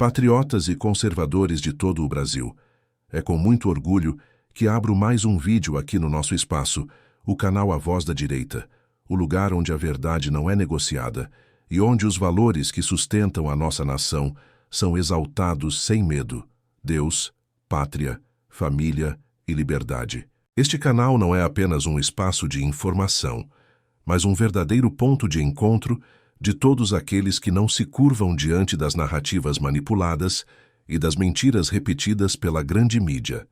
Patriotas e conservadores de todo o Brasil, é com muito orgulho que abro mais um vídeo aqui no nosso espaço, o canal A Voz da Direita, o lugar onde a verdade não é negociada e onde os valores que sustentam a nossa nação são exaltados sem medo: Deus, pátria, família e liberdade. Este canal não é apenas um espaço de informação, mas um verdadeiro ponto de encontro de todos aqueles que não se curvam diante das narrativas manipuladas e das mentiras repetidas pela grande mídia.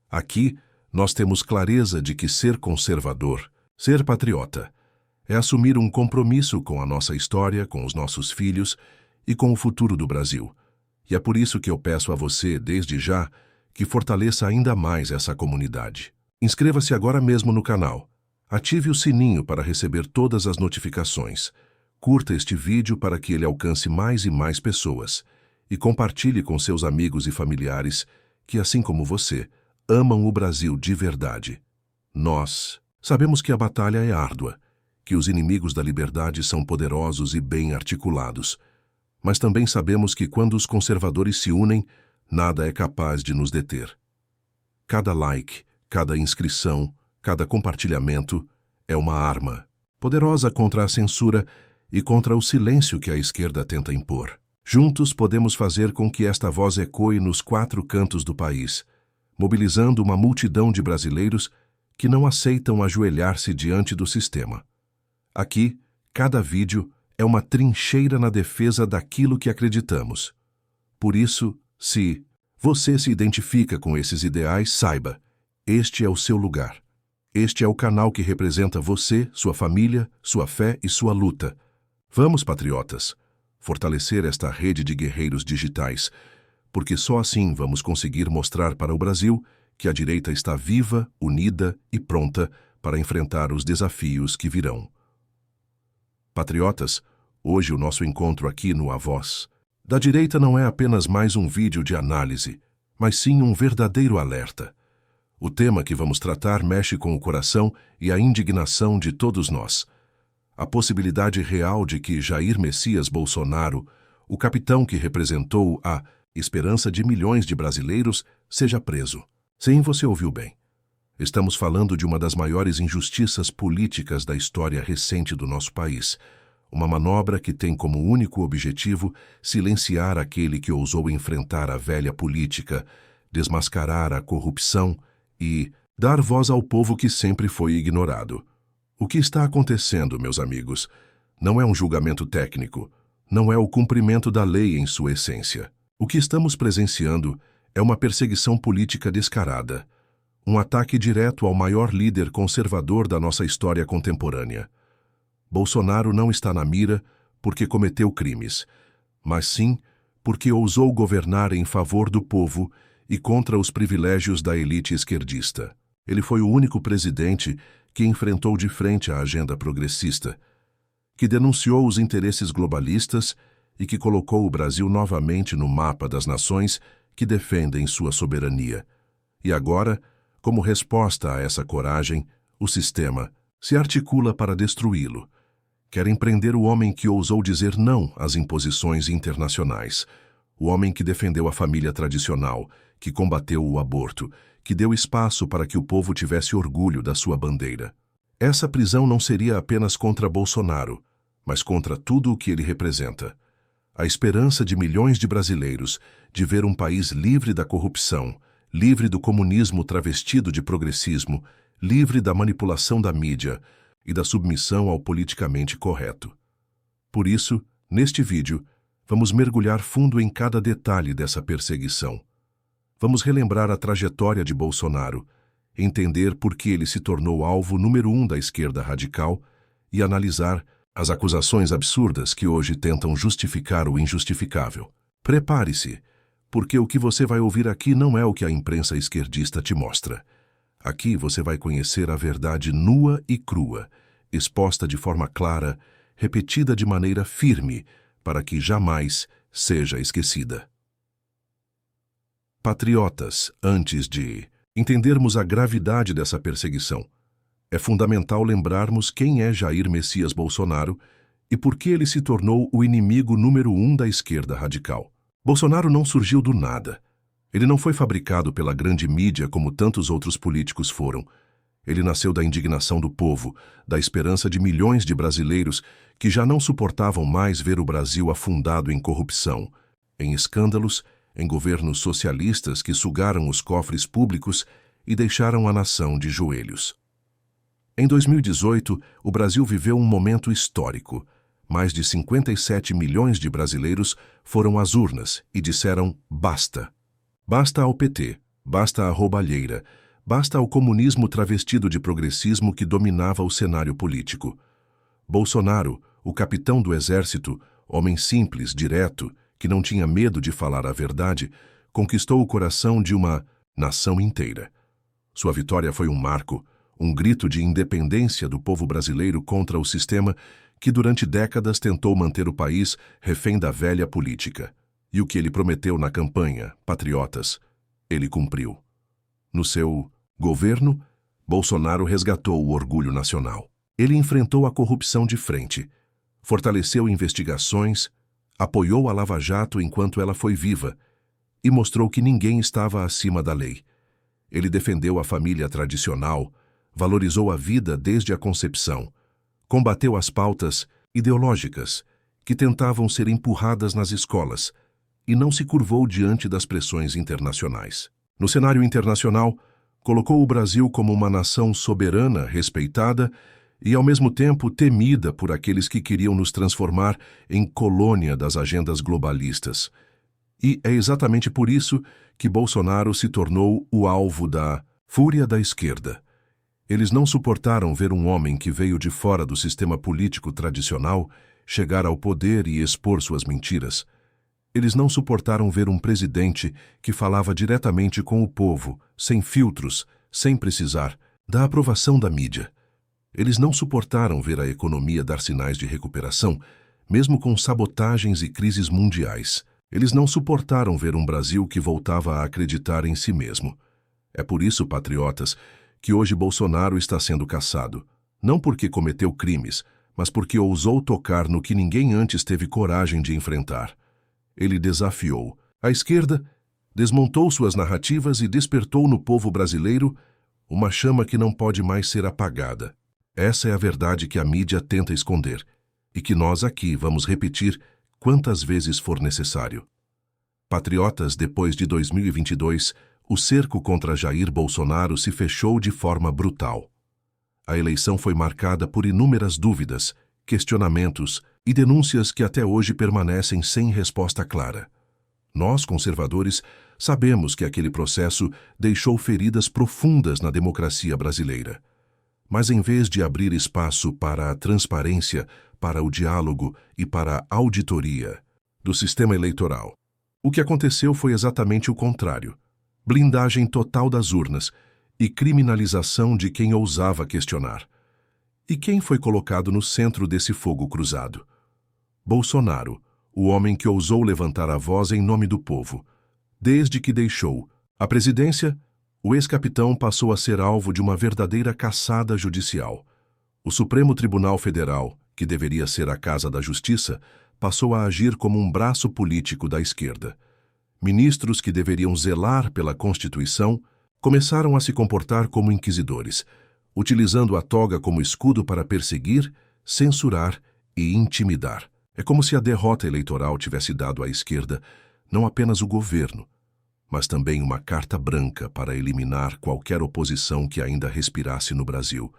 Aqui, nós temos clareza de que ser conservador, ser patriota, é assumir um compromisso com a nossa história, com os nossos filhos e com o futuro do Brasil. E é por isso que eu peço a você, desde já, que fortaleça ainda mais essa comunidade. Inscreva-se agora mesmo no canal. Ative o sininho para receber todas as notificações. Curta este vídeo para que ele alcance mais e mais pessoas. E compartilhe com seus amigos e familiares que, assim como você, amam o Brasil de verdade. Nós sabemos que a batalha é árdua, que os inimigos da liberdade são poderosos e bem articulados. Mas também sabemos que quando os conservadores se unem, nada é capaz de nos deter. Cada like, cada inscrição, cada compartilhamento é uma arma, poderosa contra a censura e contra o silêncio que a esquerda tenta impor. Juntos podemos fazer com que esta voz ecoe nos 4 cantos do país, mobilizando uma multidão de brasileiros que não aceitam ajoelhar-se diante do sistema. Aqui, cada vídeo é uma trincheira na defesa daquilo que acreditamos. Por isso, se você se identifica com esses ideais, saiba, este é o seu lugar. Este é o canal que representa você, sua família, sua fé e sua luta. Vamos, patriotas, fortalecer esta rede de guerreiros digitais, porque só assim vamos conseguir mostrar para o Brasil que a direita está viva, unida e pronta para enfrentar os desafios que virão. Patriotas, hoje o nosso encontro aqui no A Voz da Direita não é apenas mais um vídeo de análise, mas sim um verdadeiro alerta. O tema que vamos tratar mexe com o coração e a indignação de todos nós. A possibilidade real de que Jair Messias Bolsonaro, o capitão que representou a esperança de milhões de brasileiros, seja preso. Sim, você ouviu bem. Estamos falando de uma das maiores injustiças políticas da história recente do nosso país. Uma manobra que tem como único objetivo silenciar aquele que ousou enfrentar a velha política, desmascarar a corrupção e dar voz ao povo que sempre foi ignorado. O que está acontecendo, meus amigos, não é um julgamento técnico, não é o cumprimento da lei em sua essência. O que estamos presenciando é uma perseguição política descarada, um ataque direto ao maior líder conservador da nossa história contemporânea. Bolsonaro não está na mira porque cometeu crimes, mas sim porque ousou governar em favor do povo e contra os privilégios da elite esquerdista. Ele foi o único presidente que enfrentou de frente a agenda progressista, que denunciou os interesses globalistas e que colocou o Brasil novamente no mapa das nações que defendem sua soberania. E agora, como resposta a essa coragem, o sistema se articula para destruí-lo. Querem prender o homem que ousou dizer não às imposições internacionais, o homem que defendeu a família tradicional, que combateu o aborto, que deu espaço para que o povo tivesse orgulho da sua bandeira. Essa prisão não seria apenas contra Bolsonaro, mas contra tudo o que ele representa. A esperança de milhões de brasileiros de ver um país livre da corrupção, livre do comunismo travestido de progressismo, livre da manipulação da mídia e da submissão ao politicamente correto. Por isso, neste vídeo, vamos mergulhar fundo em cada detalhe dessa perseguição. Vamos relembrar a trajetória de Bolsonaro, entender por que ele se tornou alvo número 1 da esquerda radical e analisar as acusações absurdas que hoje tentam justificar o injustificável. Prepare-se, porque o que você vai ouvir aqui não é o que a imprensa esquerdista te mostra. Aqui você vai conhecer a verdade nua e crua, exposta de forma clara, repetida de maneira firme, para que jamais seja esquecida. Patriotas, antes de entendermos a gravidade dessa perseguição, é fundamental lembrarmos quem é Jair Messias Bolsonaro e por que ele se tornou o inimigo número 1 da esquerda radical. Bolsonaro não surgiu do nada. Ele não foi fabricado pela grande mídia como tantos outros políticos foram. Ele nasceu da indignação do povo, da esperança de milhões de brasileiros que já não suportavam mais ver o Brasil afundado em corrupção, em escândalos, em governos socialistas que sugaram os cofres públicos e deixaram a nação de joelhos. Em 2018, o Brasil viveu um momento histórico. Mais de 57 milhões de brasileiros foram às urnas e disseram basta. Basta ao PT, basta à roubalheira, basta ao comunismo travestido de progressismo que dominava o cenário político. Bolsonaro, o capitão do exército, homem simples, direto, que não tinha medo de falar a verdade, conquistou o coração de uma nação inteira. Sua vitória foi um marco, um grito de independência do povo brasileiro contra o sistema que durante décadas tentou manter o país refém da velha política. E o que ele prometeu na campanha, patriotas, ele cumpriu. No seu governo, Bolsonaro resgatou o orgulho nacional. Ele enfrentou a corrupção de frente, fortaleceu investigações, apoiou a Lava Jato enquanto ela foi viva e mostrou que ninguém estava acima da lei. Ele defendeu a família tradicional, valorizou a vida desde a concepção, combateu as pautas ideológicas que tentavam ser empurradas nas escolas e não se curvou diante das pressões internacionais. No cenário internacional, colocou o Brasil como uma nação soberana, respeitada e, ao mesmo tempo, temida por aqueles que queriam nos transformar em colônia das agendas globalistas. E é exatamente por isso que Bolsonaro se tornou o alvo da fúria da esquerda. Eles não suportaram ver um homem que veio de fora do sistema político tradicional chegar ao poder e expor suas mentiras. Eles não suportaram ver um presidente que falava diretamente com o povo, sem filtros, sem precisar da aprovação da mídia. Eles não suportaram ver a economia dar sinais de recuperação, mesmo com sabotagens e crises mundiais. Eles não suportaram ver um Brasil que voltava a acreditar em si mesmo. É por isso, patriotas, que hoje Bolsonaro está sendo caçado. Não porque cometeu crimes, mas porque ousou tocar no que ninguém antes teve coragem de enfrentar. Ele desafiou a esquerda, desmontou suas narrativas e despertou no povo brasileiro uma chama que não pode mais ser apagada. Essa é a verdade que a mídia tenta esconder e que nós aqui vamos repetir quantas vezes for necessário. Patriotas, depois de 2022, o cerco contra Jair Bolsonaro se fechou de forma brutal. A eleição foi marcada por inúmeras dúvidas, questionamentos e denúncias que até hoje permanecem sem resposta clara. Nós, conservadores, sabemos que aquele processo deixou feridas profundas na democracia brasileira. Mas em vez de abrir espaço para a transparência, para o diálogo e para a auditoria do sistema eleitoral, o que aconteceu foi exatamente o contrário: blindagem total das urnas e criminalização de quem ousava questionar. E quem foi colocado no centro desse fogo cruzado? Bolsonaro, o homem que ousou levantar a voz em nome do povo. Desde que deixou a presidência, o ex-capitão passou a ser alvo de uma verdadeira caçada judicial. O Supremo Tribunal Federal, que deveria ser a casa da justiça, passou a agir como um braço político da esquerda. Ministros que deveriam zelar pela Constituição começaram a se comportar como inquisidores, utilizando a toga como escudo para perseguir, censurar e intimidar. É como se a derrota eleitoral tivesse dado à esquerda não apenas o governo, mas também uma carta branca para eliminar qualquer oposição que ainda respirasse no Brasil.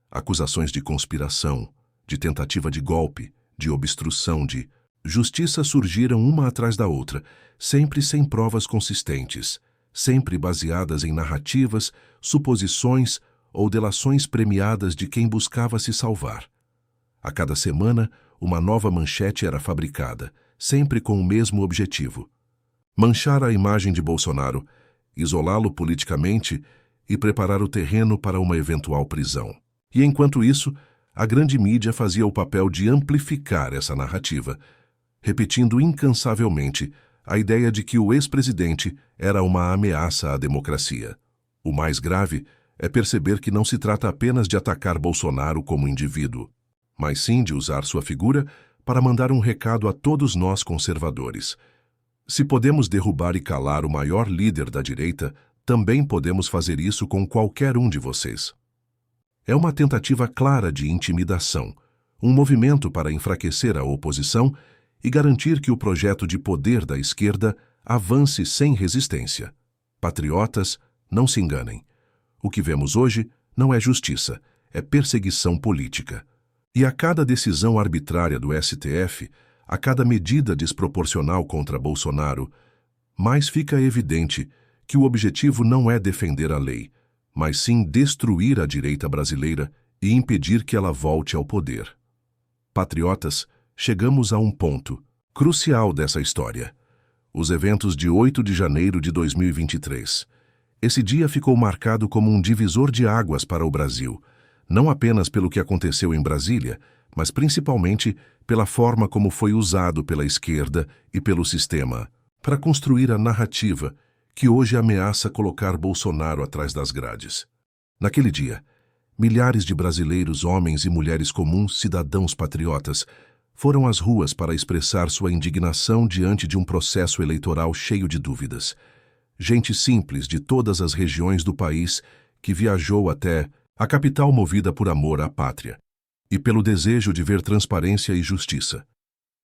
Acusações de conspiração, de tentativa de golpe, de obstrução, de justiça surgiram uma atrás da outra, sempre sem provas consistentes, sempre baseadas em narrativas, suposições ou delações premiadas de quem buscava se salvar. A cada semana, uma nova manchete era fabricada, sempre com o mesmo objetivo: manchar a imagem de Bolsonaro, isolá-lo politicamente e preparar o terreno para uma eventual prisão. E enquanto isso, a grande mídia fazia o papel de amplificar essa narrativa, repetindo incansavelmente a ideia de que o ex-presidente era uma ameaça à democracia. O mais grave é perceber que não se trata apenas de atacar Bolsonaro como indivíduo, mas sim de usar sua figura para mandar um recado a todos nós conservadores. Se podemos derrubar e calar o maior líder da direita, também podemos fazer isso com qualquer um de vocês. É uma tentativa clara de intimidação, um movimento para enfraquecer a oposição e garantir que o projeto de poder da esquerda avance sem resistência. Patriotas, não se enganem. O que vemos hoje não é justiça, é perseguição política. E a cada decisão arbitrária do STF, a cada medida desproporcional contra Bolsonaro, mais fica evidente que o objetivo não é defender a lei, mas sim destruir a direita brasileira e impedir que ela volte ao poder. Patriotas, chegamos a um ponto crucial dessa história. Os eventos de 8 de janeiro de 2023. Esse dia ficou marcado como um divisor de águas para o Brasil, não apenas pelo que aconteceu em Brasília, mas principalmente pela forma como foi usado pela esquerda e pelo sistema para construir a narrativa que hoje ameaça colocar Bolsonaro atrás das grades. Naquele dia, milhares de brasileiros, homens e mulheres comuns, cidadãos patriotas, foram às ruas para expressar sua indignação diante de um processo eleitoral cheio de dúvidas. Gente simples de todas as regiões do país que viajou até a capital movida por amor à pátria e pelo desejo de ver transparência e justiça.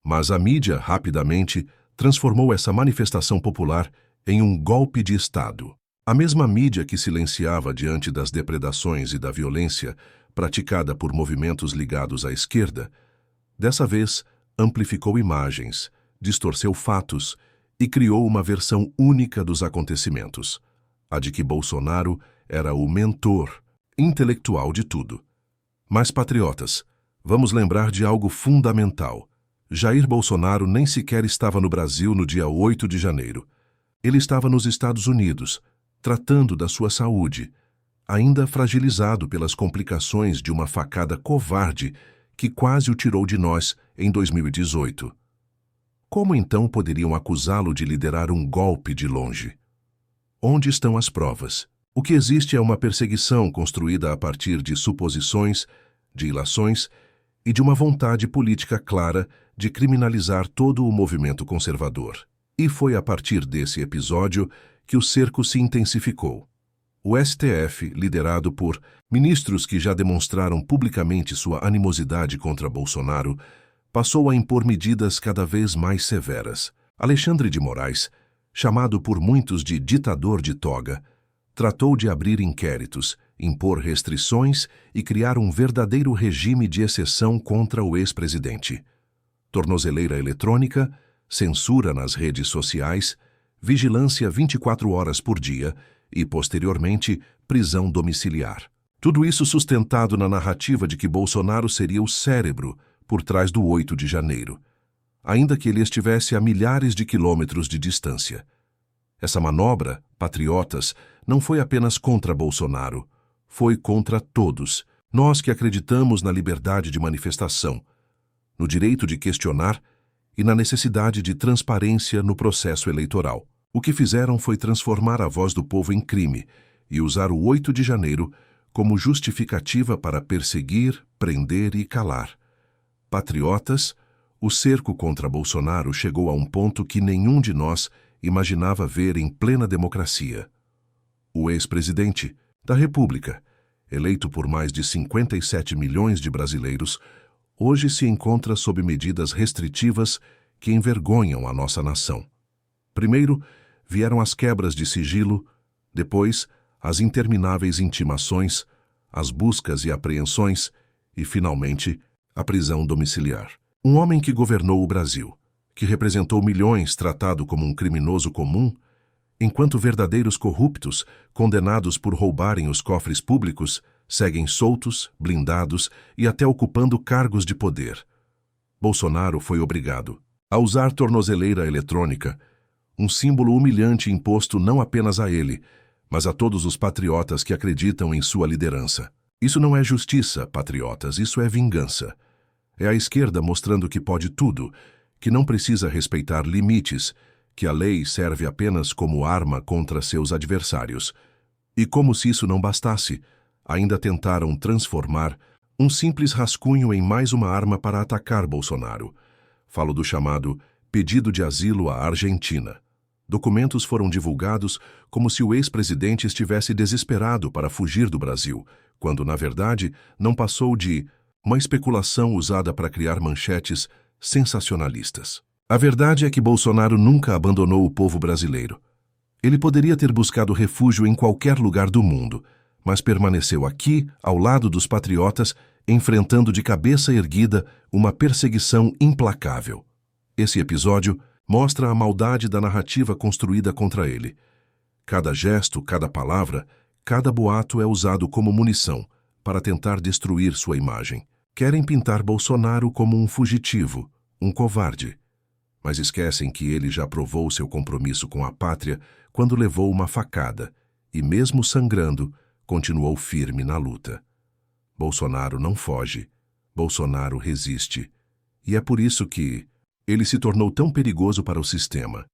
Mas a mídia, rapidamente, transformou essa manifestação popular em um golpe de Estado. A mesma mídia que silenciava diante das depredações e da violência praticada por movimentos ligados à esquerda, dessa vez amplificou imagens, distorceu fatos e criou uma versão única dos acontecimentos, a de que Bolsonaro era o mentor intelectual de tudo. Mas, patriotas, vamos lembrar de algo fundamental. Jair Bolsonaro nem sequer estava no Brasil no dia 8 de janeiro. Ele estava nos Estados Unidos, tratando da sua saúde, ainda fragilizado pelas complicações de uma facada covarde que quase o tirou de nós em 2018. Como então poderiam acusá-lo de liderar um golpe de longe? Onde estão as provas? O que existe é uma perseguição construída a partir de suposições, de ilações e de uma vontade política clara de criminalizar todo o movimento conservador. E foi a partir desse episódio que o cerco se intensificou. O STF, liderado por ministros que já demonstraram publicamente sua animosidade contra Bolsonaro, passou a impor medidas cada vez mais severas. Alexandre de Moraes, chamado por muitos de ditador de toga, tratou de abrir inquéritos, impor restrições e criar um verdadeiro regime de exceção contra o ex-presidente. Tornozeleira eletrônica, censura nas redes sociais, vigilância 24 horas por dia e, posteriormente, prisão domiciliar. Tudo isso sustentado na narrativa de que Bolsonaro seria o cérebro por trás do 8 de janeiro, ainda que ele estivesse a milhares de quilômetros de distância. Essa manobra, patriotas, não foi apenas contra Bolsonaro, foi contra todos, nós que acreditamos na liberdade de manifestação, no direito de questionar e na necessidade de transparência no processo eleitoral. O que fizeram foi transformar a voz do povo em crime e usar o 8 de janeiro como justificativa para perseguir, prender e calar. Patriotas, o cerco contra Bolsonaro chegou a um ponto que nenhum de nós imaginava ver em plena democracia. O ex-presidente da República, eleito por mais de 57 milhões de brasileiros, hoje se encontra sob medidas restritivas que envergonham a nossa nação. Primeiro, vieram as quebras de sigilo, depois, as intermináveis intimações, as buscas e apreensões e, finalmente, a prisão domiciliar. Um homem que governou o Brasil, que representou milhões tratado como um criminoso comum, enquanto verdadeiros corruptos, condenados por roubarem os cofres públicos, seguem soltos, blindados e até ocupando cargos de poder. Bolsonaro foi obrigado a usar tornozeleira eletrônica, um símbolo humilhante imposto não apenas a ele, mas a todos os patriotas que acreditam em sua liderança. Isso não é justiça, patriotas, isso é vingança. É a esquerda mostrando que pode tudo, que não precisa respeitar limites, que a lei serve apenas como arma contra seus adversários. E como se isso não bastasse, ainda tentaram transformar um simples rascunho em mais uma arma para atacar Bolsonaro. Falo do chamado Pedido de asilo à Argentina. Documentos foram divulgados como se o ex-presidente estivesse desesperado para fugir do Brasil, quando, na verdade, não passou de uma especulação usada para criar manchetes sensacionalistas. A verdade é que Bolsonaro nunca abandonou o povo brasileiro. Ele poderia ter buscado refúgio em qualquer lugar do mundo, mas permaneceu aqui, ao lado dos patriotas, enfrentando de cabeça erguida uma perseguição implacável. Esse episódio mostra a maldade da narrativa construída contra ele. Cada gesto, cada palavra, cada boato é usado como munição para tentar destruir sua imagem. Querem pintar Bolsonaro como um fugitivo, um covarde. Mas esquecem que ele já provou seu compromisso com a pátria quando levou uma facada e, mesmo sangrando, continuou firme na luta. Bolsonaro não foge. Bolsonaro resiste. E é por isso que ele se tornou tão perigoso para o sistema.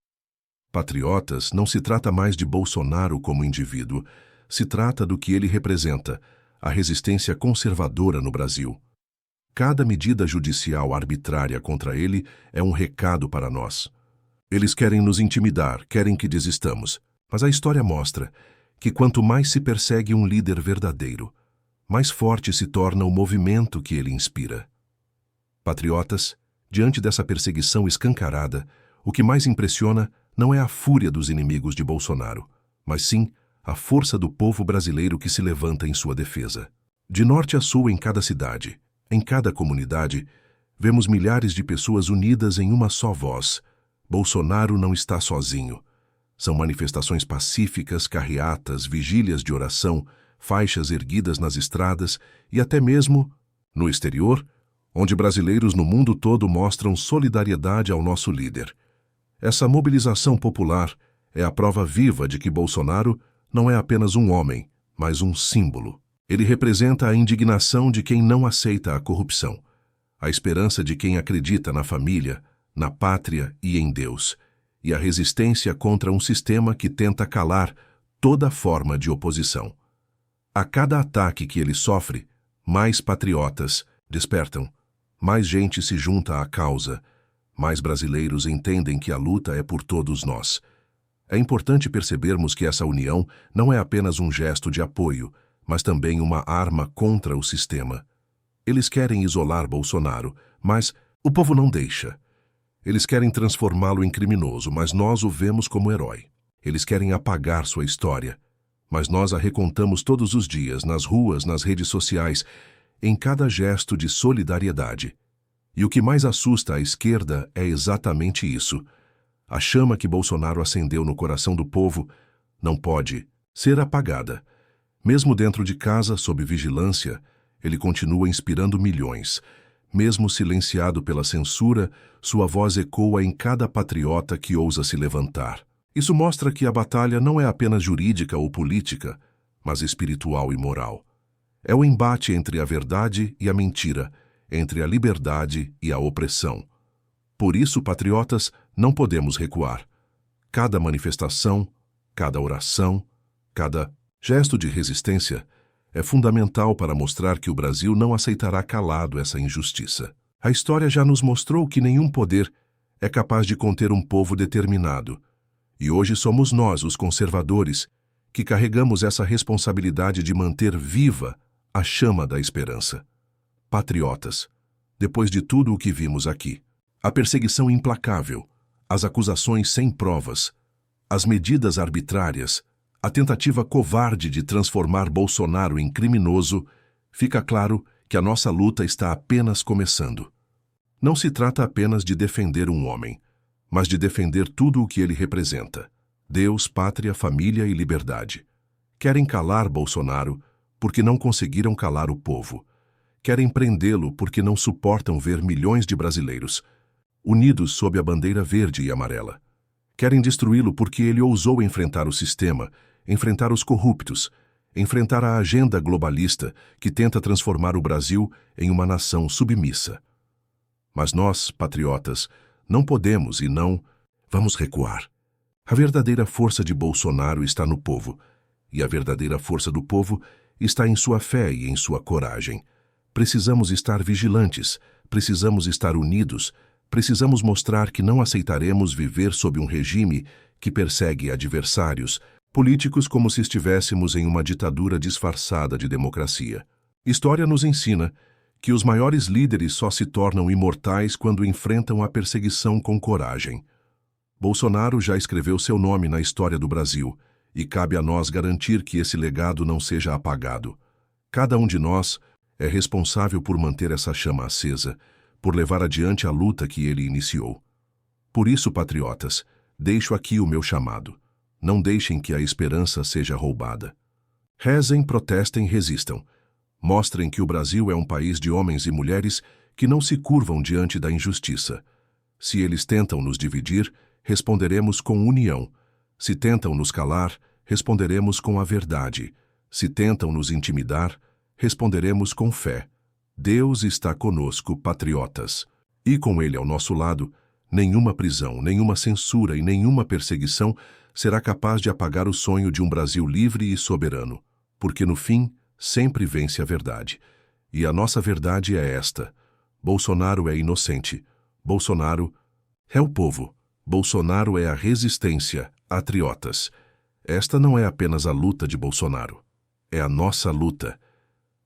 Patriotas, não se trata mais de Bolsonaro como indivíduo, se trata do que ele representa, a resistência conservadora no Brasil. Cada medida judicial arbitrária contra ele é um recado para nós. Eles querem nos intimidar, querem que desistamos, mas a história mostra que quanto mais se persegue um líder verdadeiro, mais forte se torna o movimento que ele inspira. Patriotas, diante dessa perseguição escancarada, o que mais impressiona não é a fúria dos inimigos de Bolsonaro, mas sim a força do povo brasileiro que se levanta em sua defesa. De norte a sul, em cada cidade, em cada comunidade, vemos milhares de pessoas unidas em uma só voz. Bolsonaro não está sozinho. São manifestações pacíficas, carreatas, vigílias de oração, faixas erguidas nas estradas e até mesmo no exterior, onde brasileiros no mundo todo mostram solidariedade ao nosso líder. Essa mobilização popular é a prova viva de que Bolsonaro não é apenas um homem, mas um símbolo. Ele representa a indignação de quem não aceita a corrupção, a esperança de quem acredita na família, na pátria e em Deus, e a resistência contra um sistema que tenta calar toda forma de oposição. A cada ataque que ele sofre, mais patriotas despertam, mais gente se junta à causa, mais brasileiros entendem que a luta é por todos nós. É importante percebermos que essa união não é apenas um gesto de apoio, mas também uma arma contra o sistema. Eles querem isolar Bolsonaro, mas o povo não deixa. Eles querem transformá-lo em criminoso, mas nós o vemos como herói. Eles querem apagar sua história, mas nós a recontamos todos os dias, nas ruas, nas redes sociais, em cada gesto de solidariedade. E o que mais assusta a esquerda é exatamente isso. A chama que Bolsonaro acendeu no coração do povo não pode ser apagada. Mesmo dentro de casa, sob vigilância, ele continua inspirando milhões. Mesmo silenciado pela censura, sua voz ecoa em cada patriota que ousa se levantar. Isso mostra que a batalha não é apenas jurídica ou política, mas espiritual e moral. É o embate entre a verdade e a mentira, entre a liberdade e a opressão. Por isso, patriotas, não podemos recuar. Cada manifestação, cada oração, cada gesto de resistência é fundamental para mostrar que o Brasil não aceitará calado essa injustiça. A história já nos mostrou que nenhum poder é capaz de conter um povo determinado. E hoje somos nós, os conservadores, que carregamos essa responsabilidade de manter viva a chama da esperança. Patriotas, depois de tudo o que vimos aqui, a perseguição implacável, as acusações sem provas, as medidas arbitrárias, a tentativa covarde de transformar Bolsonaro em criminoso, fica claro que a nossa luta está apenas começando. Não se trata apenas de defender um homem, mas de defender tudo o que ele representa: Deus, pátria, família e liberdade. Querem calar Bolsonaro porque não conseguiram calar o povo. Querem prendê-lo porque não suportam ver milhões de brasileiros unidos sob a bandeira verde e amarela. Querem destruí-lo porque ele ousou enfrentar o sistema, enfrentar os corruptos, enfrentar a agenda globalista que tenta transformar o Brasil em uma nação submissa. Mas nós, patriotas, não podemos e não vamos recuar. A verdadeira força de Bolsonaro está no povo, e a verdadeira força do povo está em sua fé e em sua coragem. Precisamos estar vigilantes, precisamos estar unidos, Precisamos mostrar que não aceitaremos viver sob um regime que persegue adversários políticos como se estivéssemos em uma ditadura disfarçada de democracia. História nos ensina que os maiores líderes só se tornam imortais quando enfrentam a perseguição com coragem. Bolsonaro já escreveu seu nome na história do Brasil, e cabe a nós garantir que esse legado não seja apagado. Cada um de nós é responsável por manter essa chama acesa, por levar adiante a luta que ele iniciou. Por isso, patriotas, deixo aqui o meu chamado. Não deixem que a esperança seja roubada. Rezem, protestem, resistam. Mostrem que o Brasil é um país de homens e mulheres que não se curvam diante da injustiça. Se eles tentam nos dividir, responderemos com união. Se tentam nos calar, responderemos com a verdade. Se tentam nos intimidar, responderemos com fé. Deus está conosco, patriotas. E com Ele ao nosso lado, nenhuma prisão, nenhuma censura e nenhuma perseguição será capaz de apagar o sonho de um Brasil livre e soberano. Porque no fim, sempre vence a verdade. E a nossa verdade é esta: Bolsonaro é inocente. Bolsonaro é o povo. Bolsonaro é a resistência, patriotas. Esta não é apenas a luta de Bolsonaro. É a nossa luta.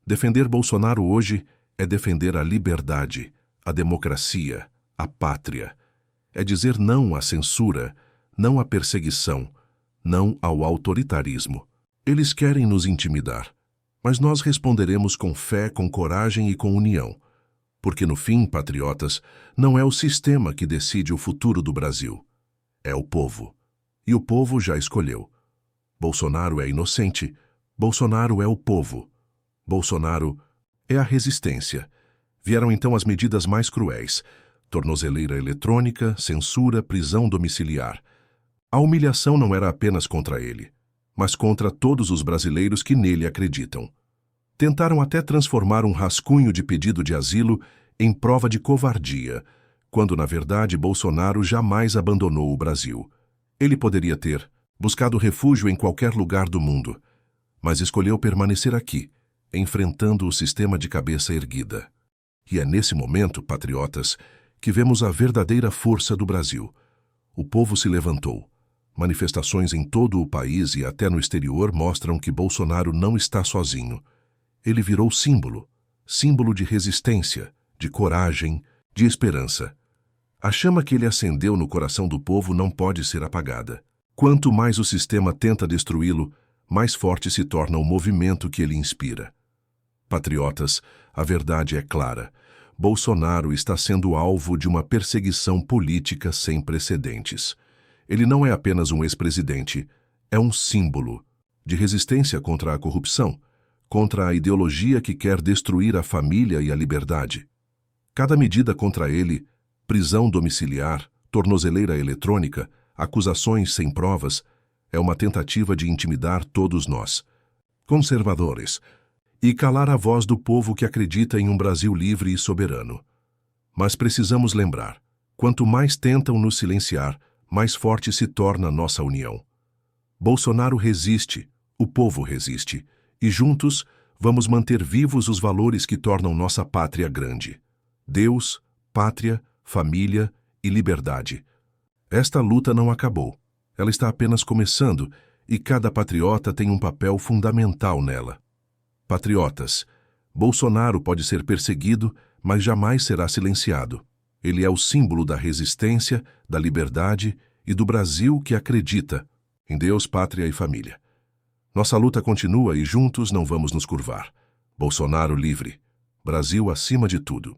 Defender Bolsonaro hoje é defender a liberdade, a democracia, a pátria. É dizer não à censura, não à perseguição, não ao autoritarismo. Eles querem nos intimidar, mas nós responderemos com fé, com coragem e com união. Porque no fim, patriotas, não é o sistema que decide o futuro do Brasil. É o povo. E o povo já escolheu. Bolsonaro é inocente. Bolsonaro é o povo. Bolsonaro é a resistência. Vieram então as medidas mais cruéis: tornozeleira eletrônica, censura, prisão domiciliar. A humilhação não era apenas contra ele, mas contra todos os brasileiros que nele acreditam. Tentaram até transformar um rascunho de pedido de asilo em prova de covardia, quando, na verdade, Bolsonaro jamais abandonou o Brasil. Ele poderia ter buscado refúgio em qualquer lugar do mundo, mas escolheu permanecer aqui, enfrentando o sistema de cabeça erguida. E é nesse momento, patriotas, que vemos a verdadeira força do Brasil. O povo se levantou. Manifestações em todo o país e até no exterior mostram que Bolsonaro não está sozinho. Ele virou símbolo, símbolo de resistência, de coragem, de esperança. A chama que ele acendeu no coração do povo não pode ser apagada. Quanto mais o sistema tenta destruí-lo, mais forte se torna o movimento que ele inspira. Patriotas, a verdade é clara. Bolsonaro está sendo alvo de uma perseguição política sem precedentes. Ele não é apenas um ex-presidente, é um símbolo de resistência contra a corrupção, contra a ideologia que quer destruir a família e a liberdade. Cada medida contra ele, prisão domiciliar, tornozeleira eletrônica, acusações sem provas, é uma tentativa de intimidar todos nós, conservadores, e calar a voz do povo que acredita em um Brasil livre e soberano. Mas precisamos lembrar, quanto mais tentam nos silenciar, mais forte se torna nossa união. Bolsonaro resiste, o povo resiste, e juntos vamos manter vivos os valores que tornam nossa pátria grande: Deus, pátria, família e liberdade. Esta luta não acabou. Ela está apenas começando e cada patriota tem um papel fundamental nela. Patriotas, Bolsonaro pode ser perseguido, mas jamais será silenciado. Ele é o símbolo da resistência, da liberdade e do Brasil que acredita em Deus, pátria e família. Nossa luta continua e juntos não vamos nos curvar. Bolsonaro livre. Brasil acima de tudo.